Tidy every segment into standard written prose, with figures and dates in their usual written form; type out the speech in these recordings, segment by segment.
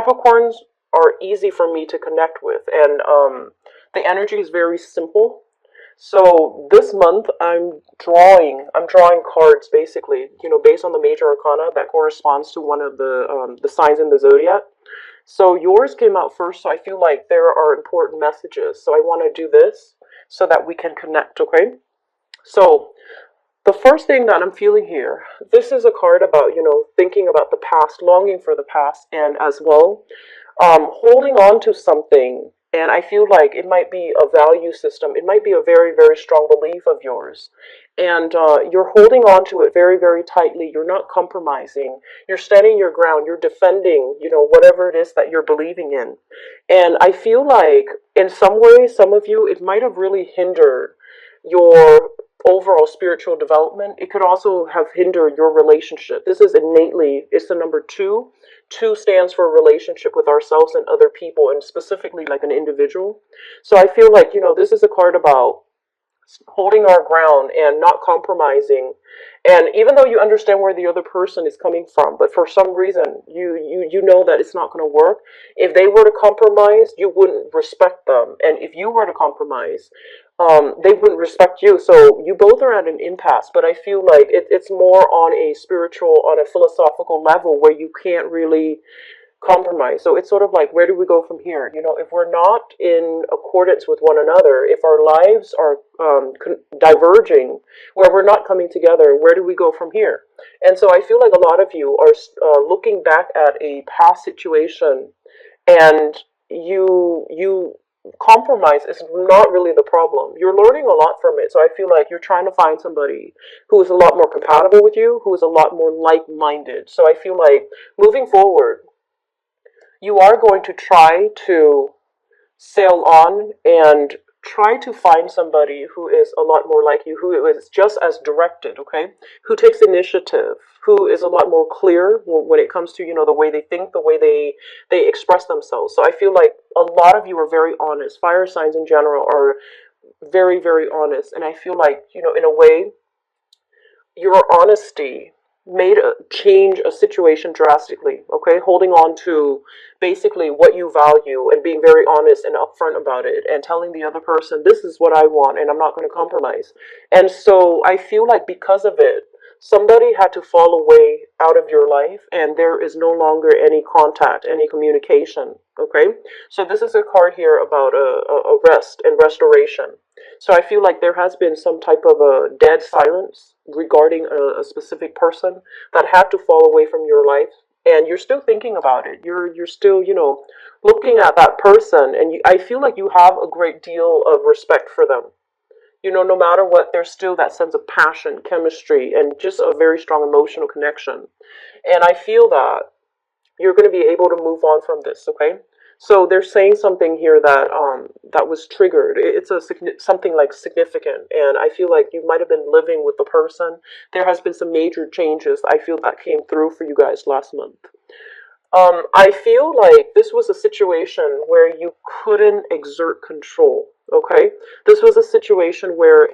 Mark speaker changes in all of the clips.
Speaker 1: Capricorns are easy for me to connect with, and the energy is very simple. So this month I'm drawing cards basically, based on the major arcana that corresponds to one of the signs in the zodiac. So yours came out first, so I feel like there are important messages. So I want to do this so that we can connect, okay? So the first thing that I'm feeling here, this is a card about, thinking about the past, longing for the past, and as well, holding on to something. And I feel like it might be a value system. It might be a very, very strong belief of yours. And you're holding on to it very, very tightly. You're not compromising. You're standing your ground. You're defending, whatever it is that you're believing in. And I feel like in some way, some of you, it might have really hindered your overall spiritual development. It could also have hindered your relationship. This is innately, it's the number two. Two stands for a relationship with ourselves and other people, and specifically like an individual. So I feel like, this is a card about holding our ground and not compromising. And even though you understand where the other person is coming from, but for some reason you know that it's not going to work. If they were to compromise, you wouldn't respect them, and if you were to compromise, they wouldn't respect you. So you both are at an impasse. But I feel like it's more on a spiritual, on a philosophical level where you can't really compromise. So it's sort of like, where do we go from here? If we're not in accordance with one another, if our lives are diverging, where we're not coming together, where do we go from here? And so I feel like a lot of you are looking back at a past situation, and you compromise is not really the problem. You're learning a lot from it. So I feel like you're trying to find somebody who is a lot more compatible with you, who is a lot more like-minded. So I feel like moving forward, you are going to try to sail on and try to find somebody who is a lot more like you, who is just as directed, okay? Who takes initiative, who is a lot more clear when it comes to, the way they think, the way they express themselves. So I feel like a lot of you are very honest. Fire signs in general are very, very honest. And I feel like, in a way, your honesty made a change a situation drastically, okay? Holding on to basically what you value and being very honest and upfront about it and telling the other person, this is what I want and I'm not going to compromise. And so I feel like because of it, somebody had to fall away out of your life and there is no longer any contact, any communication, okay? So this is a card here about a rest and restoration. So I feel like there has been some type of a dead silence regarding a specific person that had to fall away from your life, and you're still thinking about it. You're still, looking at that person, and I feel like you have a great deal of respect for them. No matter what, there's still that sense of passion, chemistry, and just a very strong emotional connection. And I feel that you're going to be able to move on from this, okay? So they're saying something here that that was triggered. It's something like significant, and I feel like you might have been living with the person. There has been some major changes. I feel that came through for you guys last month. I feel like this was a situation where you couldn't exert control. Okay, this was a situation where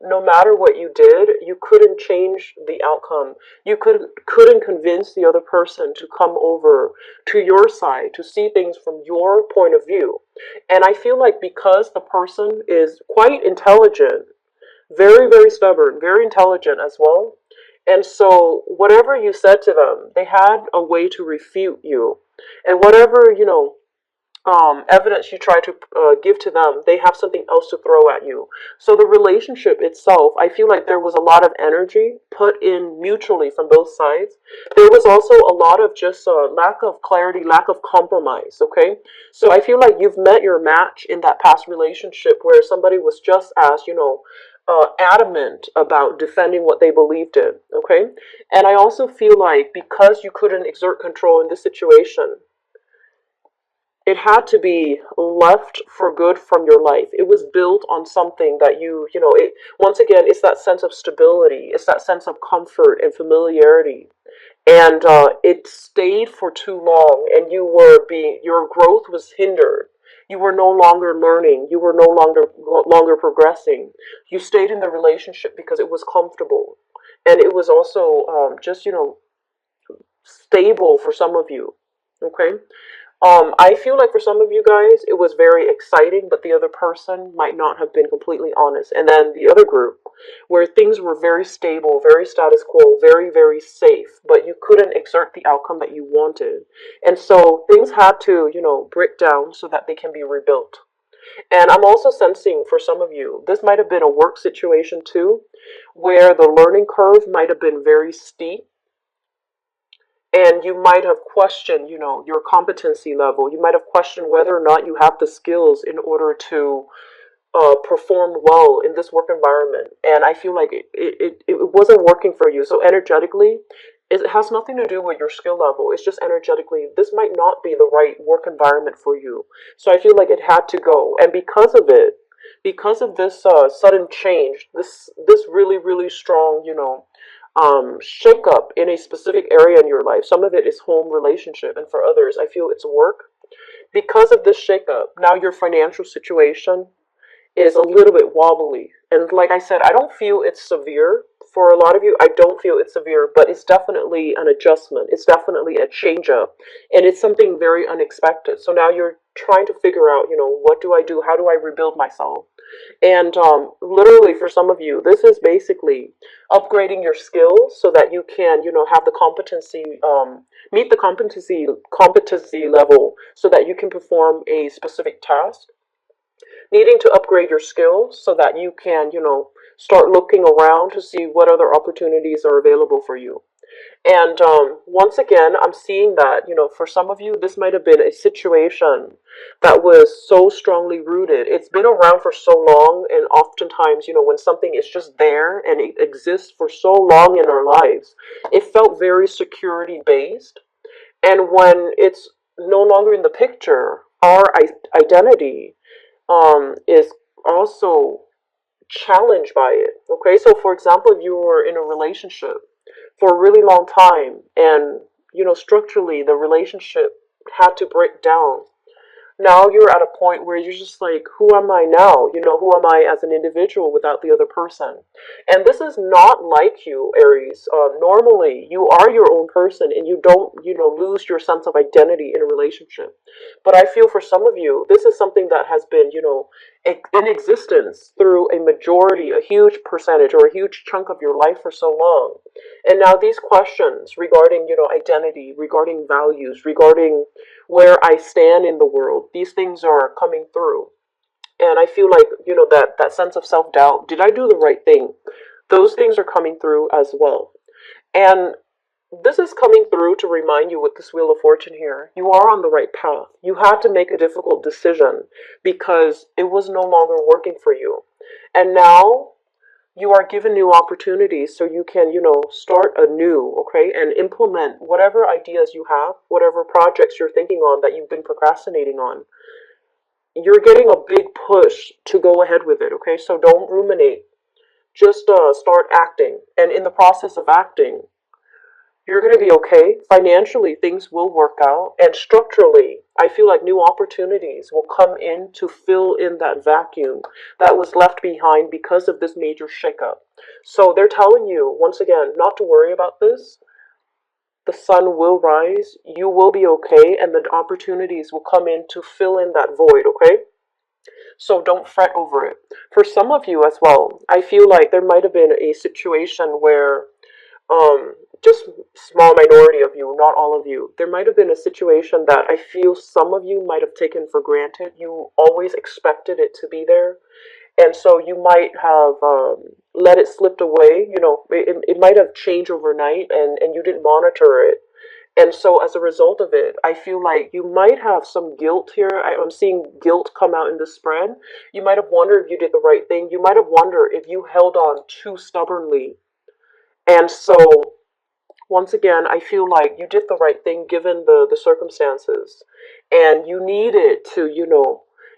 Speaker 1: no matter what you did, you couldn't change the outcome. You couldn't convince the other person to come over to your side, to see things from your point of view. And I feel like because the person is quite intelligent, very, very stubborn, very intelligent as well. And so whatever you said to them, they had a way to refute you. And whatever, evidence you try to give to them, they have something else to throw at you. So the relationship itself, I feel like there was a lot of energy put in mutually from both sides. There was also a lot of just lack of clarity, lack of compromise, okay? So I feel like you've met your match in that past relationship where somebody was just as, adamant about defending what they believed in, okay? And I also feel like because you couldn't exert control in this situation, it had to be left for good from your life. It was built on something that once again, it's that sense of stability, it's that sense of comfort and familiarity. And it stayed for too long, and your growth was hindered. You were no longer learning. You were no longer progressing. You stayed in the relationship because it was comfortable, and it was also just stable for some of you. Okay, I feel like for some of you guys, it was very exciting, but the other person might not have been completely honest. And then the other group, where things were very stable, very status quo, very, very safe, but you couldn't exert the outcome that you wanted. And so things had to, break down so that they can be rebuilt. And I'm also sensing for some of you, this might have been a work situation too, where the learning curve might have been very steep and you might have questioned, your competency level. You might have questioned whether or not you have the skills in order to perform well in this work environment. And I feel like it wasn't working for you. So energetically, it has nothing to do with your skill level. It's just energetically, this might not be the right work environment for you. So I feel like it had to go. And because of it, because of this sudden change, this really, really strong, shake up in a specific area in your life. Some of it is home relationship, and for others, I feel it's work. Because of this shake up, now your financial situation is a little bit wobbly. And like I said, I don't feel it's severe. For a lot of you, I don't feel it's severe, but it's definitely an adjustment. It's definitely a change up. And it's something very unexpected. So now you're trying to figure out, what do I do? How do I rebuild myself? And literally, for some of you, this is basically upgrading your skills so that you can, have the competency, meet the competency level, so that you can perform a specific task. Needing to upgrade your skills so that you can, start looking around to see what other opportunities are available for you. And once again, I'm seeing that, for some of you, this might have been a situation that was so strongly rooted. It's been around for so long, and oftentimes, when something is just there and it exists for so long in our lives, it felt very security based. And when it's no longer in the picture, our identity is also challenged by it. Okay, so for example, if you were in a relationship for a really long time and structurally the relationship had to break down, now you're at a point where you're just like, who am I now? Who am I as an individual without the other person? And this is not like you, Aries. Normally, you are your own person and you don't, lose your sense of identity in a relationship. But I feel for some of you, this is something that has been, in existence through a majority, a huge percentage, or a huge chunk of your life for so long. And now these questions regarding, identity, regarding values, regarding where I stand in the world, these things are coming through. And I feel like, that sense of self doubt. Did I do the right thing? Those things are coming through as well. And this is coming through to remind you with this Wheel of Fortune here, you are on the right path. You had to make a difficult decision because it was no longer working for you. And now you are given new opportunities so you can, start anew, okay, and implement whatever ideas you have, whatever projects you're thinking on that you've been procrastinating on. You're getting a big push to go ahead with it, okay? So don't ruminate. Just start acting. And in the process of acting, you're going to be okay. Financially, things will work out. And structurally, I feel like new opportunities will come in to fill in that vacuum that was left behind because of this major shakeup. So they're telling you, once again, not to worry about this. The sun will rise, you will be okay, and the opportunities will come in to fill in that void, okay? So don't fret over it. For some of you as well, I feel like there might have been a situation where just small minority of you, not all of you. There might have been a situation that I feel some of you might have taken for granted. You always expected it to be there. And so you might have let it slip away. It might have changed overnight and you didn't monitor it. And so as a result of it, I feel like you might have some guilt here. I'm seeing guilt come out in the spread. You might have wondered if you did the right thing. You might have wondered if you held on too stubbornly. And so once again, I feel like you did the right thing given the circumstances. And you needed to,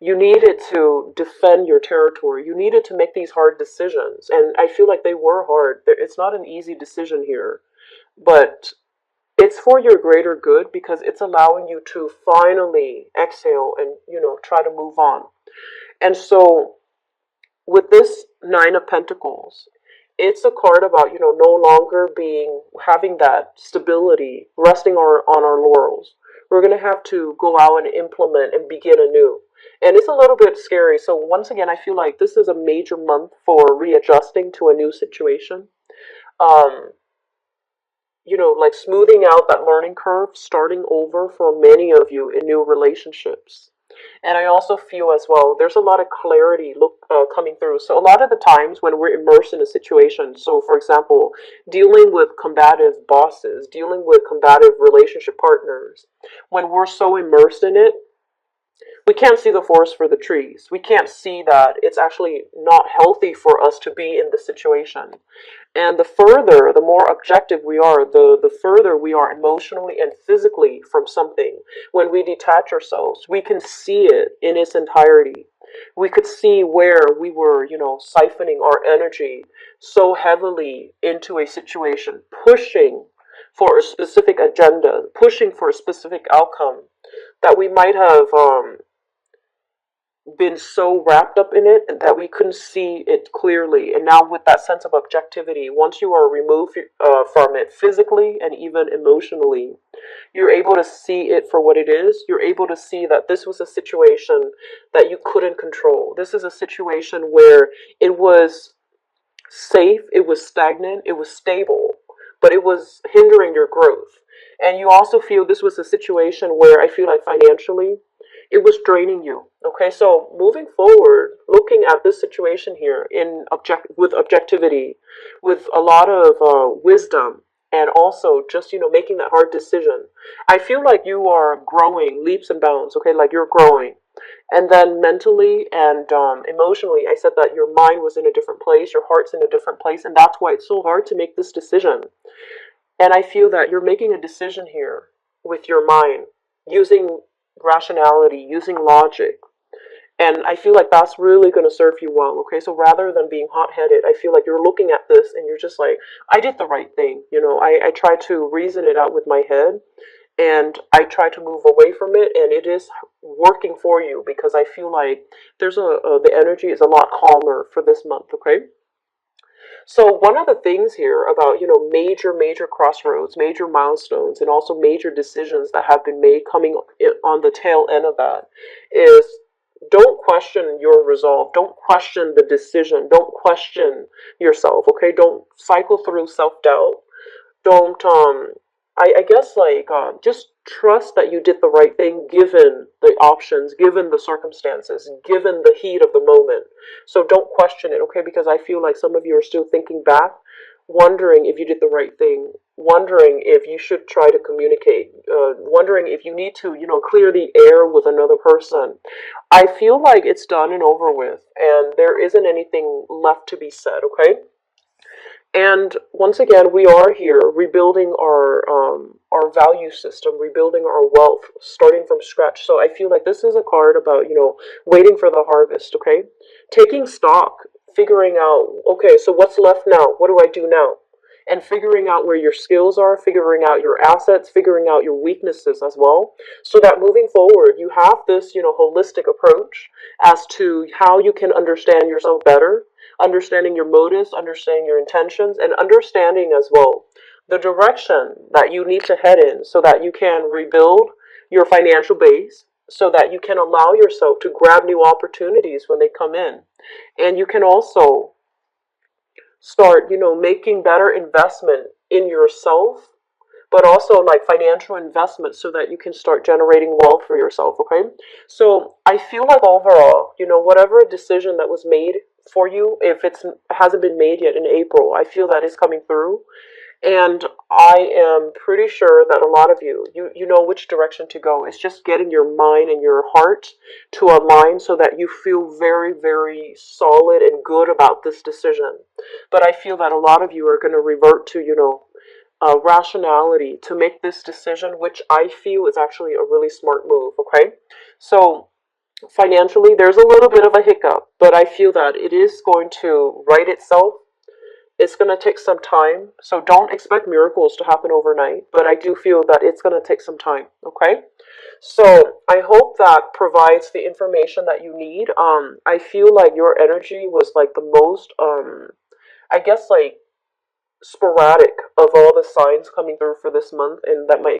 Speaker 1: you needed to defend your territory. You needed to make these hard decisions. And I feel like they were hard. It's not an easy decision here. But it's for your greater good because it's allowing you to finally exhale and, try to move on. And so with this Nine of Pentacles, it's a card about, no longer having that stability, resting on our laurels. We're going to have to go out and implement and begin anew. And it's a little bit scary. So once again, I feel like this is a major month for readjusting to a new situation. Um, like smoothing out that learning curve, starting over for many of you in new relationships. And I also feel as well, there's a lot of clarity coming through. So a lot of the times when we're immersed in a situation, so for example, dealing with combative bosses, dealing with combative relationship partners, when we're so immersed in it, we can't see the forest for the trees. We can't see that it's actually not healthy for us to be in the situation. And the more objective we are, the further we are emotionally and physically from something. When we detach ourselves, we can see it in its entirety. We could see where we were, siphoning our energy so heavily into a situation, pushing for a specific agenda, pushing for a specific outcome, that we might have been so wrapped up in it that we couldn't see it clearly. And now, with that sense of objectivity, once you are removed from it physically and even emotionally, you're able to see it for what it is. You're able to see that this was a situation that you couldn't control. This is a situation where it was safe, it was stagnant, it was stable, but it was hindering your growth. And you also feel this was a situation where I feel like financially it was draining you. Okay, so moving forward, looking at this situation here with objectivity, with a lot of wisdom, and also just making that hard decision, I feel like you are growing leaps and bounds. Okay, like you're growing. And then mentally and emotionally, I said that your mind was in a different place, your heart's in a different place, and that's why it's so hard to make this decision. And I feel that you're making a decision here with your mind, using rationality, using logic. And I feel like that's really going to serve you well, okay? So rather than being hot headed, I feel like you're looking at this and you're just like, I did the right thing. I try to reason it out with my head and I try to move away from it, and it is working for you because I feel like the energy is a lot calmer for this month, okay? So one of the things here about, major crossroads, major milestones, and also major decisions that have been made coming on the tail end of that is don't question your resolve. Don't question the decision. Don't question yourself, okay? Don't cycle through self-doubt. Don't I guess like just trust that you did the right thing given the options, given the circumstances, given the heat of the moment. So don't question it, okay? Because I feel like some of you are still thinking back, wondering if you did the right thing, wondering if you should try to communicate, wondering if you need to, clear the air with another person. I feel like it's done and over with, and there isn't anything left to be said, okay? And once again, we are here rebuilding our value system, rebuilding our wealth, starting from scratch. So I feel like this is a card about waiting for the harvest. Okay, taking stock, figuring out okay, so what's left now? What do I do now? And figuring out where your skills are, figuring out your assets, figuring out your weaknesses as well, so that moving forward, you have this holistic approach as to how you can understand yourself better, understanding your motives, understanding your intentions, and understanding as well the direction that you need to head in so that you can rebuild your financial base, so that you can allow yourself to grab new opportunities when they come in. And you can also start, making better investment in yourself, but also like financial investment so that you can start generating wealth for yourself, okay? So I feel like overall, whatever decision that was made for you, if it hasn't been made yet in April, I feel that is coming through. And I am pretty sure that a lot of you know which direction to go. It's just getting your mind and your heart to align so that you feel very, very solid and good about this decision. But I feel that a lot of you are going to revert to, rationality to make this decision, which I feel is actually a really smart move, okay? So financially, there's a little bit of a hiccup, but I feel that it is going to right itself. It's going to take some time, so don't expect miracles to happen overnight, but I do feel that it's going to take some time, okay? So I hope that provides the information that you need. I feel like your energy was like the most, I guess like sporadic of all the signs coming through for this month, and that might